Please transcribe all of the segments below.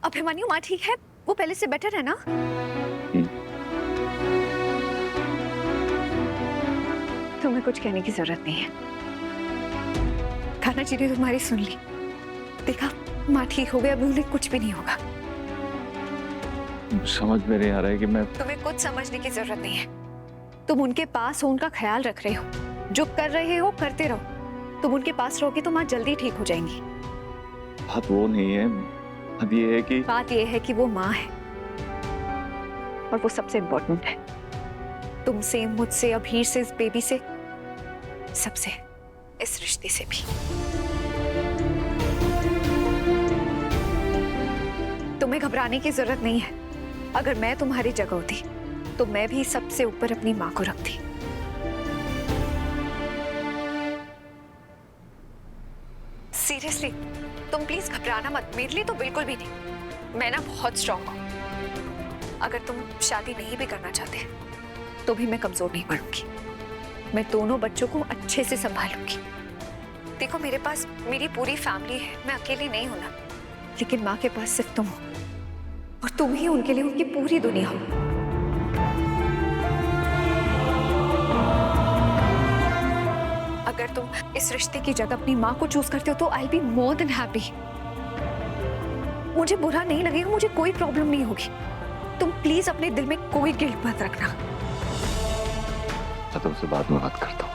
अभिमन्यु माँ ठीक है? वो पहले से बेटर है ना? तुम्हें कुछ कहने की जरूरत नहीं है। खाना जी ने तुम्हारी सुन ली। देखा, माँ ठीक हो गया, अभी उन्हें कुछ भी नहीं होगा। समझ में नहीं आ रहा है कि मैं... तुम्हें कुछ समझने की जरूरत नहीं है। तुम उनके पास हो, उनका ख्याल रख रहे हो, जो कर रहे हो करते रहो। तुम उनके पास रहोगे तो माँ जल्दी ठीक हो जाएंगी। बात वो नहीं है, बात ये है कि... बात ये है कि वो माँ है और वो सबसे इम्पोर्टेंट है। तुमसे, मुझसे, अभीर से, इस बेबी से, सबसे, इस रिश्ते से भी। तुम्हें घबराने की जरूरत नहीं है। अगर मैं तुम्हारी जगह होती तो मैं भी सबसे ऊपर अपनी माँ को रखती। सीरियसली, तुम प्लीज घबराना मत। मेरे लिए तो बिल्कुल भी नहीं। मैं ना बहुत स्ट्रांग हूँ। अगर तुम शादी नहीं भी करना चाहते तो भी मैं कमजोर नहीं पड़ूंगी। मैं दोनों बच्चों को अच्छे से संभालूंगी। देखो, मेरे पास मेरी पूरी फैमिली है, मैं अकेली नहीं हूं ना। लेकिन माँ के पास सिर्फ तुम हो और तुम ही उनके लिए उनकी पूरी दुनिया हो। अगर तुम इस रिश्ते की जगह अपनी माँ को चूज करते हो तो आई बी मोर देन हैप्पी। मुझे बुरा नहीं लगेगा, मुझे कोई प्रॉब्लम नहीं होगी। तुम प्लीज अपने दिल में कोई गिल्ट मत रखना। मैं तुमसे बाद में बात करता हूँ।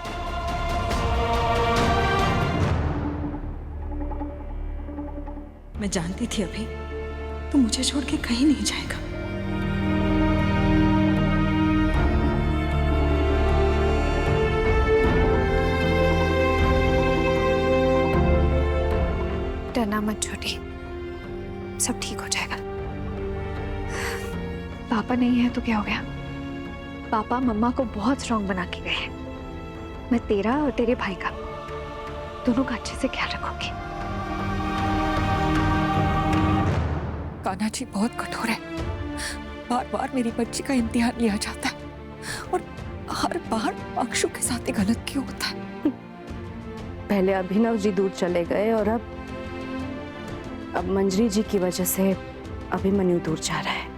मैं जानती थी अभी तू मुझे छोड़ के कहीं नहीं जाएगा। डरना मत छोटी, सब ठीक हो जाएगा। पापा नहीं है तो क्या हो गया? पापा मम्मा को बहुत स्ट्रांग बना के गए हैं। मैं तेरा और तेरे भाई का, दोनों का अच्छे से ख्याल रखूंगी। कान्हा जी बहुत कठोर है। बार बार मेरी बच्ची का इम्तिहान लिया जाता है और हर बार अक्षु के साथ ही गलत क्यों होता है? पहले अभिनव जी दूर चले गए और अब मंजरी जी की वजह से अभिमन्यु दूर जा रहा है।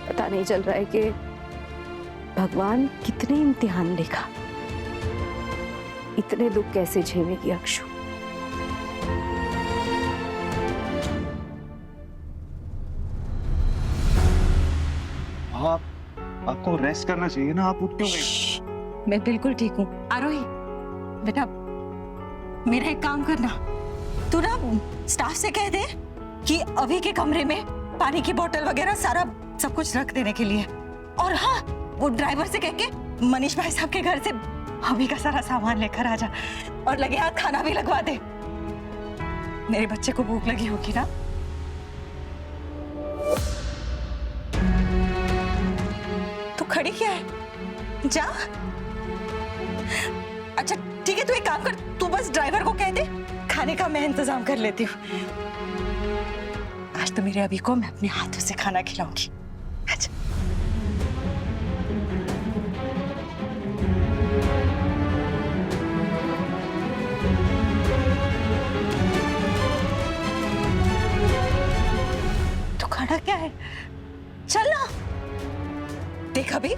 पता नहीं चल रहा है कि भगवान कितने इम्तिहान लेगा। इतने दुख कैसे झेलेगी अक्षु? आपको रेस्ट करना चाहिए ना, आप उठ क्यों गई? मैं बिल्कुल ठीक हूँ। आरोही बेटा, मेरा एक काम करना, तू ना स्टाफ से कह दे कि अभी के कमरे में पानी की बोतल वगैरह सारा सब कुछ रख देने के लिए। और हाँ, वो ड्राइवर से कह के मनीष भाई साहब के घर से अभी का सारा सामान लेकर आ जा और लगे हाथ खाना भी लगवा दे। मेरे बच्चे को भूख लगी होगी ना। तू खड़ी क्या है? जा। अच्छा ठीक है, तू एक काम कर, तू बस ड्राइवर को कह दे खाने का मैं इंतजाम कर लेती हूँ। आज तो मेरे अभी को मैं अपने हाथों से खाना खिलाऊंगी। अच्छा। तो खाना क्या है? चल ना। देख अभी,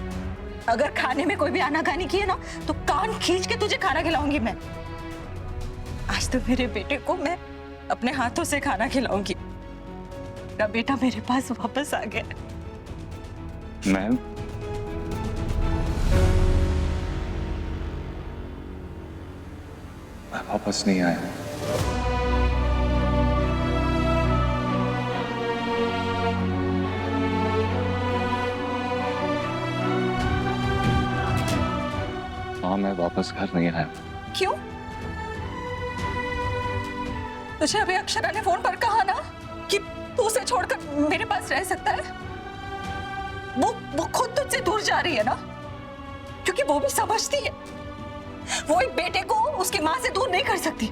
अगर खाने में कोई भी आनाकानी की है ना तो कान खींच के तुझे खाना खिलाऊंगी मैं। आज तो मेरे बेटे को मैं अपने हाथों से खाना खिलाऊंगी। मेरा बेटा मेरे पास वापस आ गया। मैम, मैं वापस नहीं आया। हाँ, मैं वापस घर नहीं आया। क्यों? तुझे अभी अक्षरा ने फोन पर कहा ना कि तू उसे छोड़कर मेरे पास रह सकता है। वो खुद तुझसे दूर जा रही है ना, क्योंकि वो भी समझती है वो एक बेटे को उसकी माँ से दूर नहीं कर सकती।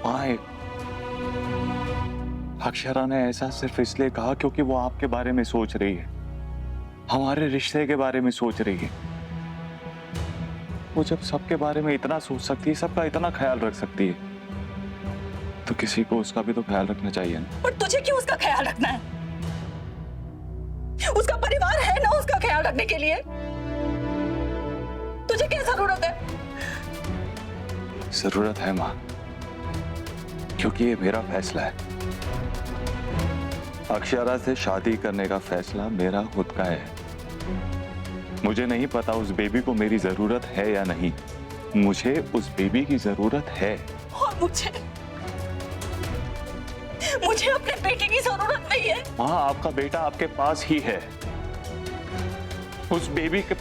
माँ, अक्षरा ने ऐसा सिर्फ इसलिए कहा क्योंकि वो आपके बारे में सोच रही है, हमारे रिश्ते के बारे में सोच रही है। वो जब सबके बारे में इतना सोच सकती है, सबका इतना ख्याल रख सकती है, तो किसी को उसका भी तो ख्याल रखना चाहिए ना। और तुझे क्यों उसका ख्याल रखना है? उसका परिवार है ना उसका ख्याल रखने के लिए। तुझे क्या जरूरत है? जरूरत है माँ, क्योंकि ये मेरा फैसला है। अक्षरा से शादी करने का फैसला मेरा खुद का है। मुझे नहीं पता उस बेबी को मेरी जरूरत है या नहीं, मुझे उस बेबी की जरूरत है। और मुझे अपने बेटे की जरूरत नहीं है। माँ, आपका बेटा आपके पास ही है। उस बेबी के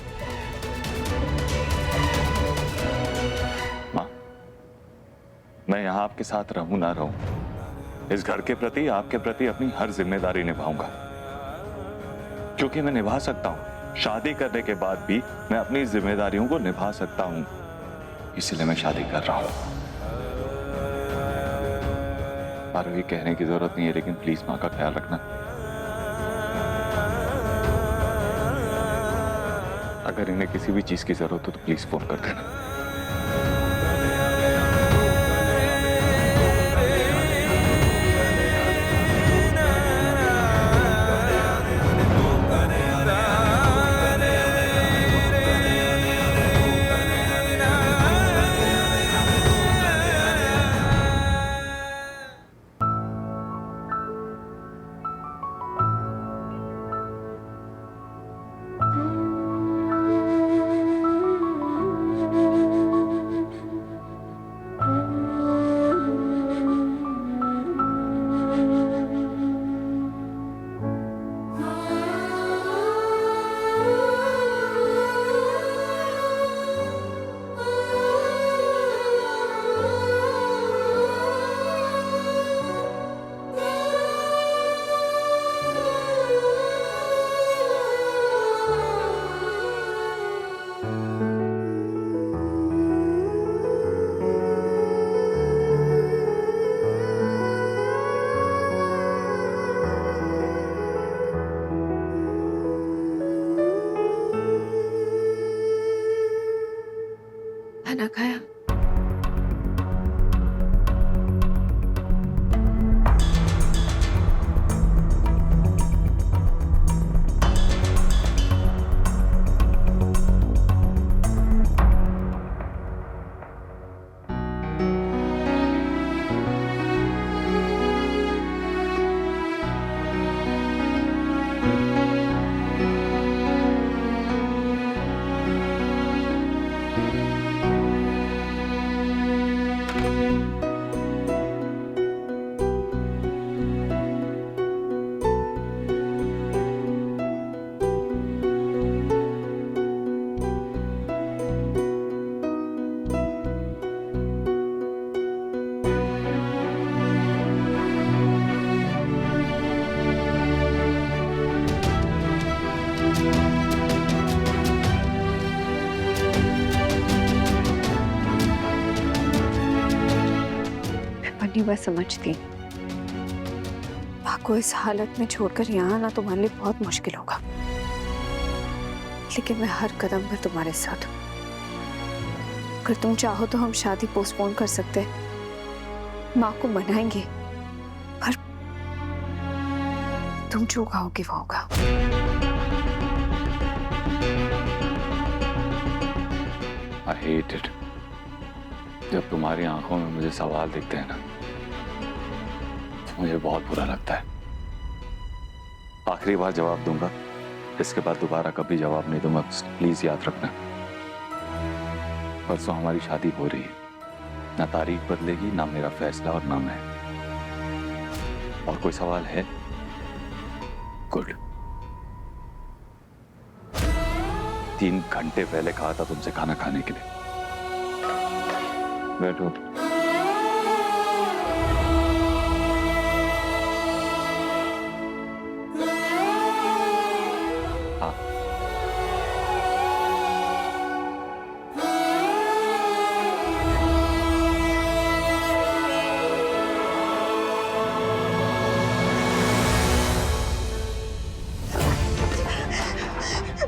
माँ, मैं यहाँ आपके साथ रहूं ना रहूं, इस घर के प्रति, आपके प्रति अपनी हर जिम्मेदारी निभाऊंगा, क्योंकि मैं निभा सकता हूँ। शादी करने के बाद भी मैं अपनी जिम्मेदारियों को निभा सकता हूँ, इसलिए मैं शादी कर रहा हूँ। आरोही, कहने की जरूरत नहीं है, लेकिन प्लीज माँ का ख्याल रखना। अगर इन्हें किसी भी चीज की जरूरत हो तो प्लीज फोन कर देना। खाना खाया? मैं समझती, माँ को इस हालत में छोड़कर यहाँ आना तुम्हारे लिए बहुत मुश्किल होगा, लेकिन मैं हर कदम पर तुम्हारे साथ हूँ। अगर तुम चाहो तो हम शादी पोस्टपोन कर सकते हैं, माँ को मनाएंगे, पर तुम जो कहोगे वो होगा। I hate it. जब तुम्हारी आंखों में मुझे सवाल दिखते हैं ना, मुझे बहुत बुरा लगता है। आखिरी बार जवाब दूंगा, इसके बाद दोबारा कभी जवाब नहीं दूंगा, प्लीज याद रखना। परसों हमारी शादी हो रही है, ना तारीख बदलेगी, ना मेरा फैसला और ना मैं। और कोई सवाल है? गुड। 3 घंटे पहले कहा था तुमसे खाना खाने के लिए। बैठो।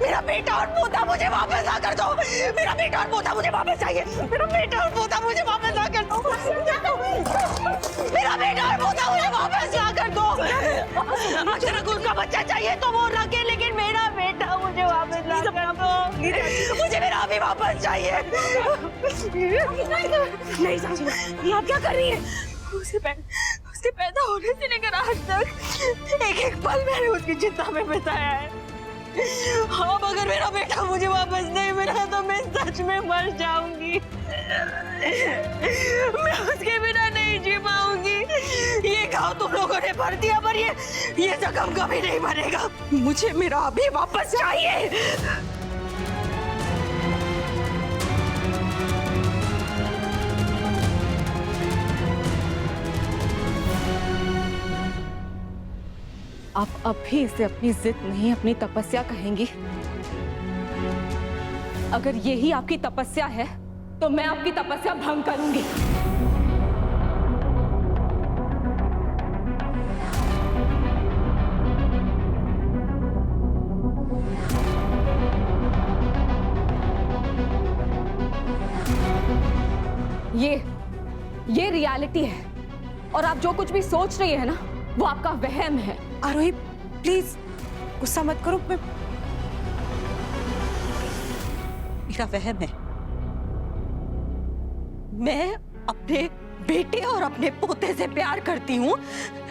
मेरा बेटा और पोता मुझे वापस ला कर दो। मेरा बेटा और पोता मुझे वापस चाहिए। मेरा बेटा और पोता मुझे वापस ला कर दो। मेरा बच्चा चाहिए तो वो रखे, लेकिन मेरा बेटा मुझे वापस ला कर दो। मुझे मेरा अभी वापस चाहिए। नहीं चाची, ये आप क्या कर रही है? उसके पैदा होने से लेकर आज तक एक एक पल मैंने उसकी चिंता में बिताया है। अब अगर मेरा बेटा मुझे वापस नहीं मिला तो मैं सच में मर जाऊंगी। मैं उसके बिना नहीं जी पाऊंगी। ये घाव तुम लोगों ने भर दिया, पर ये जख्म कभी नहीं भरेगा। मुझे मेरा अभी वापस चाहिए। आप अब भी इसे अपनी जिद नहीं, अपनी तपस्या कहेंगी? अगर यही आपकी तपस्या है तो मैं आपकी तपस्या भंग करूंगी। ये रियलिटी है, और आप जो कुछ भी सोच रही है ना, वो आपका वहम है। आरोही प्लीज गुस्सा मत करो। मेरा वहम है। मैं अपने बेटे और अपने पोते से प्यार करती हूँ,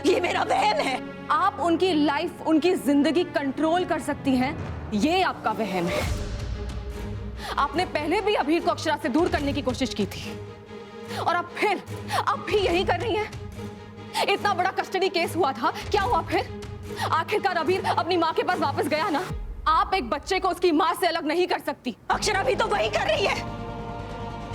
ये मेरा वहम है। आप उनकी लाइफ, उनकी जिंदगी कंट्रोल कर सकती हैं, ये आपका वहम है। आपने पहले भी अभीर को अक्षरा से दूर करने की कोशिश की थी, और अब भी यही कर रही हैं। इतना बड़ा कस्टडी केस हुआ था, क्या हुआ फिर? आखिरकार अभीर अपनी माँ के पास वापस गया ना। आप एक बच्चे को उसकी माँ से अलग नहीं कर सकती। अक्षरा भी तो वही कर रही है।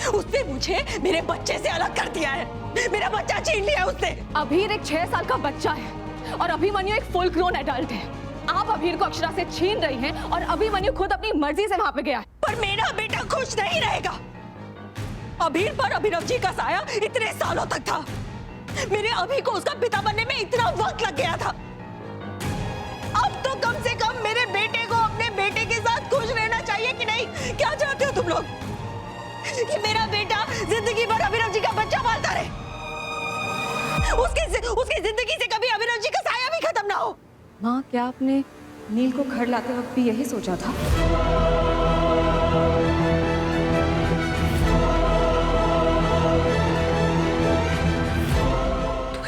उसने मुझे मेरे बच्चे से अलग कर दिया है। मेरा बच्चा छीन लिया उसने। अभीर एक 6 साल का बच्चा है और अभिमन्यु एक फुल ग्रोन एडल्ट है। आप अभीर को अक्षरा से छीन रही हैं और अभिमन्यु खुद अपनी मर्जी से वहां पे गया है। पर मेरा बेटा खुश नहीं रहेगा। अभीर पर अभिनव जी का साया इतने सालों तक था। मेरे अभी को उसका पिता बनने में इतना वक्त लग गया था। अब तो कम से कम मेरे बेटे को अपने बेटे के साथ खुश रहना चाहिए कि नहीं? क्या चाहते हो तुम लोग कि मेरा बेटा जिंदगी भर अभिनव जी का बच्चा पालता रहे? उसकी जिंदगी से कभी अभिनव जी का साया भी खत्म ना हो। माँ, क्या आपने नील को घर लाते वक्त भी यही सोचा था?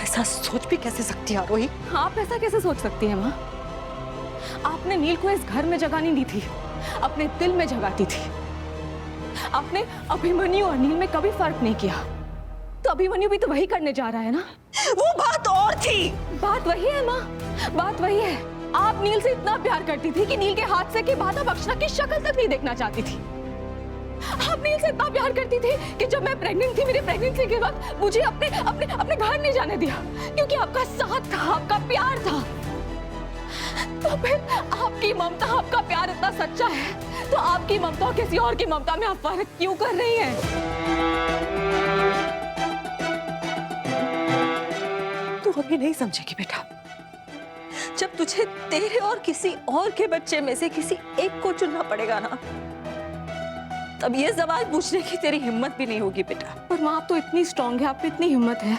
ऐसा सोच भी कैसे सकती है आरोही? आप ऐसा कैसे सोच सकती हैं माँ? आपने नील को इस घर में जगह नहीं दी थी, अपने दिल में जगाती थी। आपने अभिमन्यु और नील में कभी फर्क नहीं किया, तो अभिमन्यु भी तो वही करने जा रहा है ना। वो बात और थी। बात वही है माँ, बात वही है। आप नील से इतना प्यार करती थी कि नील के हाथ से के बाद आप अक्षरा की शक्ल तक नहीं देखना चाहती थी। आप नील से इतना प्यार करती थी कि जब मैं प्रेग्नेंट थी, मेरी प्रेगनेंसी के वक्त मुझे अपने घर नहीं जाने दिया, क्योंकि आपका साथ था, आपका प्यार था। तो फिर आपकी ममता, आपका प्यार इतना सच्चा है, तो आपकी ममता और किसी और की ममता में आप फर्क क्यों कर रही हैं? तू अभी नहीं समझेगी बेटा। जब तुझे तेरे और किसी और के बच्चे में से किसी एक को चुनना पड़ेगा ना, तब ये सवाल पूछने की तेरी हिम्मत भी नहीं होगी बेटा। पर माँ, आप तो इतनी स्ट्रांग है, आप पे इतनी हिम्मत है,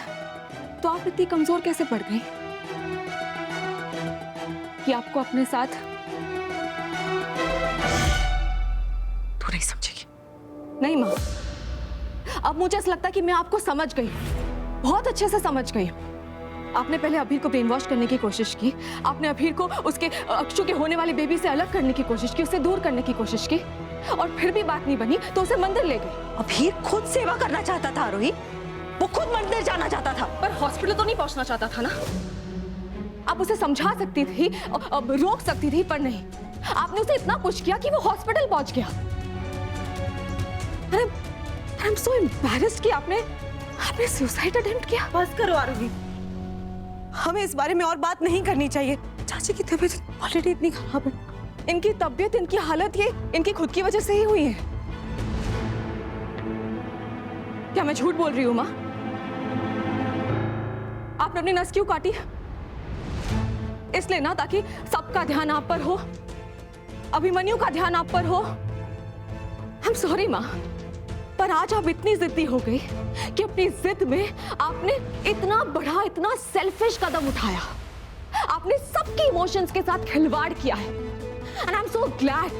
तो आप इतनी कमजोर कैसे पड़ गई कि आपको अपने साथ? तू नहीं समझेगी। नहीं माँ, अब मुझे ऐसा लगता है कि मैं आपको समझ गई, बहुत अच्छे से समझ गई। आपने पहले अभीर को ब्रेन वॉश करने की कोशिश की, आपने अभीर को उसके अक्षु के होने वाले बेबी से अलग करने की कोशिश की, उसे दूर करने की कोशिश की, और फिर भी बात नहीं बनी तो उसे मंदिर ले गए। अभीर खुद सेवा करना चाहता था आरोही, वो खुद मंदिर जाना चाहता था। पर हॉस्पिटल तो नहीं पहुंचना चाहता था ना। आप उसे समझा सकती थी, रोक सकती थी, पर नहीं। आपने उसे इतना पुश किया कि वो हॉस्पिटल पहुंच गया। आई एम सो एम्बैरेस्ड कि आपने सुसाइड अटेम्प्ट किया। बस करो आरोही, हमें इस बारे में और बात नहीं करनी चाहिए। चाची की तबीयत ऑलरेडी इतनी खराब है। इनकी तबीयत, इनकी हालत ये इनकी खुद की वजह से ही हुई है। क्या मैं झूठ बोल रही हूँ माँ? आपने अपनी नस क्यों काटी? इसलिए ना, ताकि सबका ध्यान आप पर हो, अभिमन्यु का ध्यान आप पर हो। आई एम सॉरी माँ, पर आज आप इतनी जिद्दी हो गई कि अपनी जिद में आपने इतना बड़ा, इतना सेल्फिश कदम उठाया। आप आपने सबके इमोशंस के साथ खिलवाड़ किया है। And I am so glad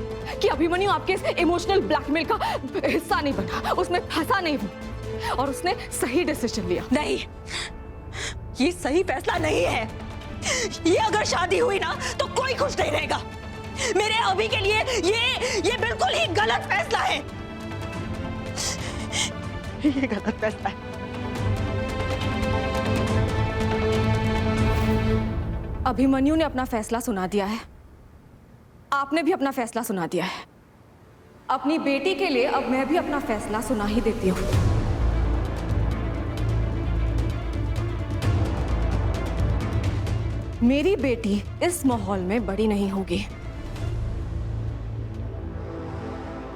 कि अभिमन्यु आपके इस इमोशनल ब्लैकमेल का हिस्सा नहीं बना, उसमें फंसा नहीं वो, और उसने सही डिसीजन लिया। नहीं, ये सही फैसला नहीं है। ये अगर शादी हुई ना तो कोई खुश नहीं रहेगा। मेरे अभी के लिए ये बिल्कुल ही गलत फैसला है। ये गलत फैसला है। अभिमन्यु ने अपना फैसला सुना दिया है, आपने भी अपना फैसला सुना दिया है। अपनी बेटी के लिए अब मैं भी अपना फैसला सुना ही देती हूँ। मेरी बेटी इस माहौल में बड़ी नहीं होगी।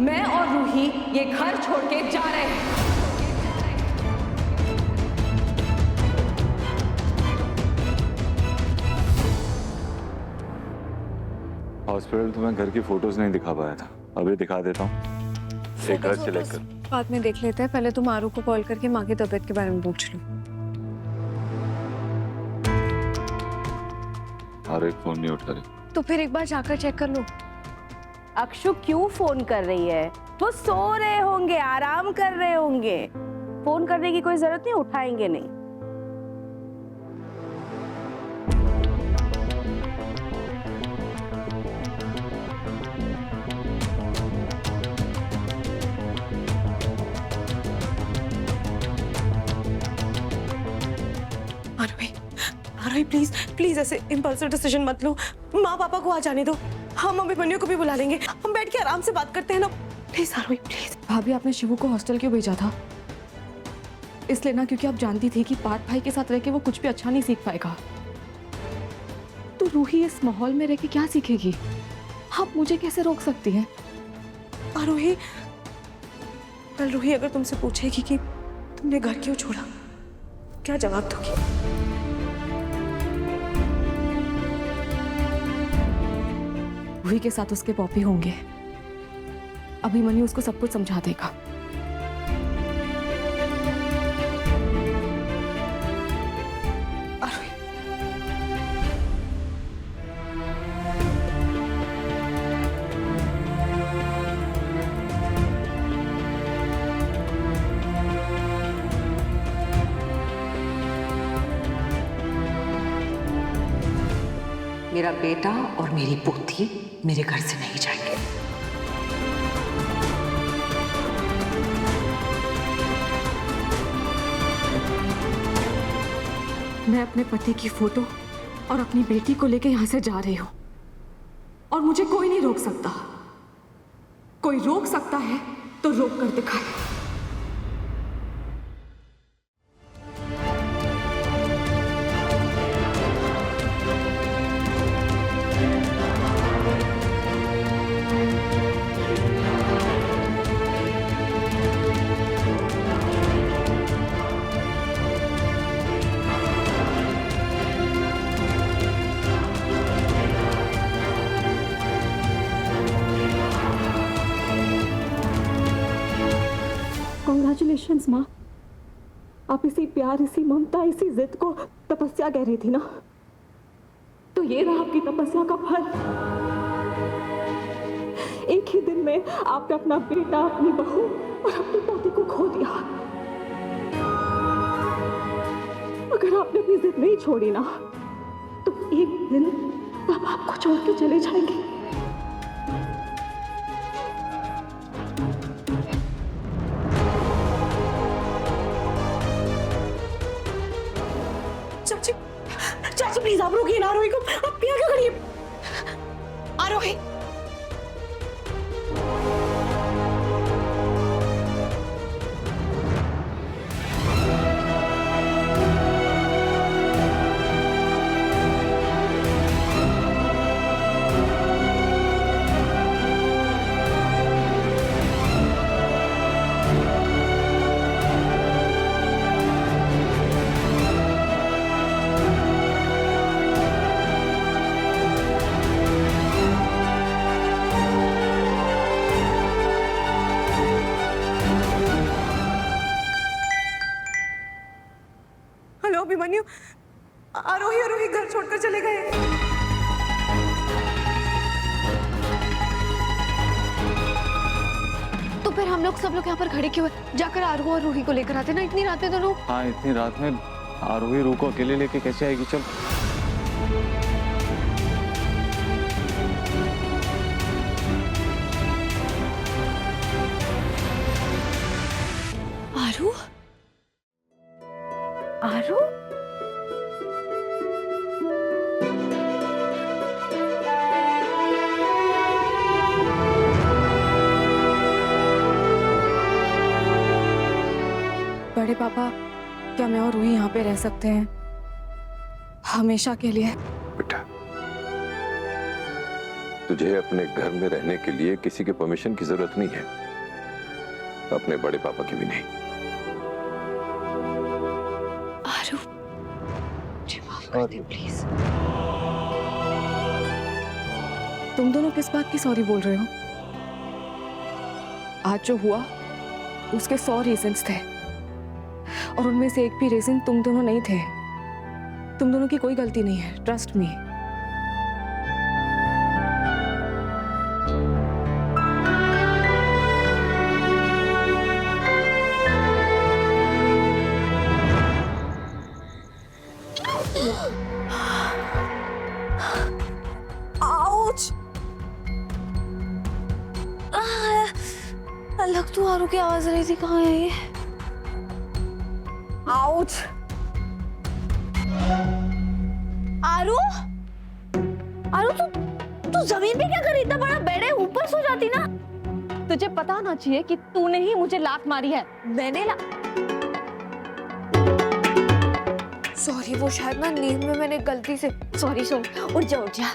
मैं और रूही ये घर छोड़ के जा रहे हैं। हॉस्पिटल तो मैं घर की फोटोज नहीं दिखा पाया था, अभी दिखा देता हूँ। एक घर से लेकर बाद में देख लेते हैं, पहले तुम आरू को कॉल करके माँ की तबीयत के बारे में पूछ लो। और एक फोन नहीं उठा रही। तो फिर एक बार जाकर चेक कर लो। अक्षु क्यों फोन कर रही है? वो सो रहे होंगे, आराम कर रहे होंगे। फोन करने की कोई जरूरत नहीं, उठाएंगे नहीं। आरोही प्लीज प्लीज ऐसे इम्पल्सिव डिसीजन मत लो। माँ पापा को आ जाने दो, हम अभिमन्यु को भी बुला लेंगे। हम बैठ के आराम से बात करते हैं ना। Please Arohi please. भाभी, आपने शिवू को हॉस्टल क्यों भेजा था? इसलिए ना क्योंकि आप जानती थी कि पार्थ भाई के साथ रह के वो कुछ भी अच्छा नहीं सीख पाएगा। तो रूही इस माहौल में रह के क्या सीखेगी? आप मुझे कैसे रोक सकती हैं? आरोही, कल रूही अगर तुमसे पूछेगी कि तुमने घर क्यों छोड़ा, क्या जवाब दोगी? रूही के साथ उसके पॉपी होंगे। अभिमन्यु उसको सब कुछ समझा देगा। मेरा बेटा और मेरी पोती मेरे घर से नहीं जाएंगे। मैं अपने पति की फोटो और अपनी बेटी को लेकर यहां से जा रही हूं, और मुझे कोई नहीं रोक सकता। कोई रोक सकता है तो रोक कर दिखाए। कांग्रेचुलेशंस माँ, आप इसी प्यार, इसी ममता, इसी जिद को तपस्या कह रही थी ना, तो ये रहा आपकी तपस्या का फल। एक ही दिन में आपने अपना बेटा, अपनी बहू और अपनी पोती को खो दिया। अगर आपने अपनी जिद नहीं छोड़ी ना, तो एक दिन आप आपको छोड़ के चले जाएंगे। चाची, चाची प्लीज आप रोकिए ना आरोही को। आप यहाँ क्यों खड़ी हैं? आरोही, हेलो अभिमन्यु, आरोही घर छोड़कर चले गए। फिर हम लोग सब लोग यहाँ पर खड़े क्यों हैं? जाकर आरू और रूही को लेकर आते ना, इतनी रात में दोनों। हाँ, इतनी रात में आरोही रू को अकेले लेके कैसे आएगी? चल। आरू? आरू? बड़े पापा, क्या मैं और रूही यहाँ पे रह सकते हैं हमेशा के लिए? बेटा, तुझे अपने घर में रहने के लिए किसी के परमिशन की जरूरत नहीं है, अपने बड़े पापा की भी नहीं। आरू, मुझे माफ कर दे प्लीज। तुम दोनों किस बात की सॉरी बोल रहे हो? आज जो हुआ उसके 100 रीजंस थे और उनमें से एक भी रीजन तुम दोनों नहीं थे। तुम दोनों की कोई गलती नहीं है, ट्रस्ट मी। आउच! अलग तो आरू की आवाज आ रही थी, कहाँ है ये? आउच! आरू? आरू तू जमीन पे क्या कर रही? इतना बड़ा बेड है, ऊपर सो जाती ना। तुझे पता होना चाहिए कि तूने ही मुझे लात मारी है। मैंने सॉरी, वो शायद ना नींद में मैंने गलती से। सॉरी उठ जा उठ जा।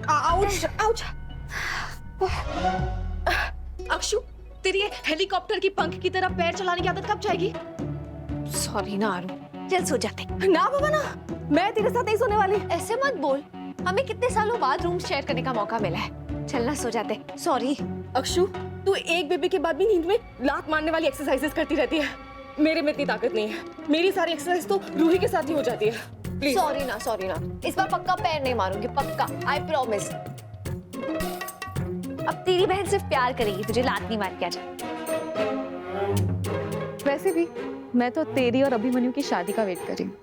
Ouch ouch. अक्षु, तेरी ये हेलीकॉप्टर की पंख की तरह पैर चलाने की आदत कब जाएगी? सॉरी ना आरू, चल सो जाते। ना बाबा ना, मैं तेरे साथ नहीं सोने वाली। ऐसे मत बोल, हमें कितने सालों बाद रूम शेयर करने का मौका मिला है। चलना सो जाते। सॉरी। अक्षु, तू एक बेबी के बाद भी नींद में लात मारने वाली एक्सरसाइजेस करती रहती है। मेरे में इतनी ताकत नहीं है। मेरी सारी एक्सरसाइज तो रूही के साथ ही हो जाती है। प्लीज। सॉरी ना, इस बार पक्का पैर नहीं मारूंगी, पक्का, आई प्रॉमिस। अब तेरी बहन सिर्फ प्यार करेगी, तुझे लात नहीं मार के आजा। वैसे भी मैं तो तेरी और अभिमन्यु की शादी का वेट कर रही हूँ।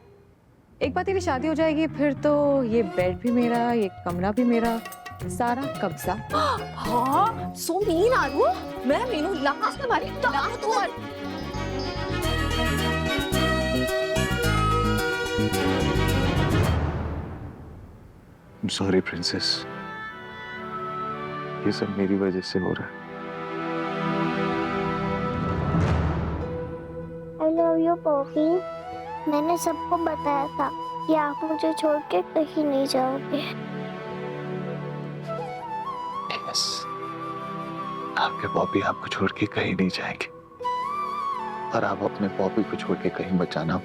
एक बार तेरी शादी हो जाएगी फिर तो ये बेड भी मेरा, ये कमरा भी मेरा, सारा कब्जा। हाँ, सो मीन आरू। मैं मीनू लात मारी, लात मार। सॉरी प्रिंसेस, ये सब मेरी वजह से हो रहा है। I love you, Poppy. मैंने सबको बताया था कि आप मुझे छोड़ के कहीं नहीं जाओगे। Yes, आपके पॉपी आपको छोड़ के कहीं नहीं जाएंगे और आप अपने पॉपी को छोड़ के कहीं मत जाना।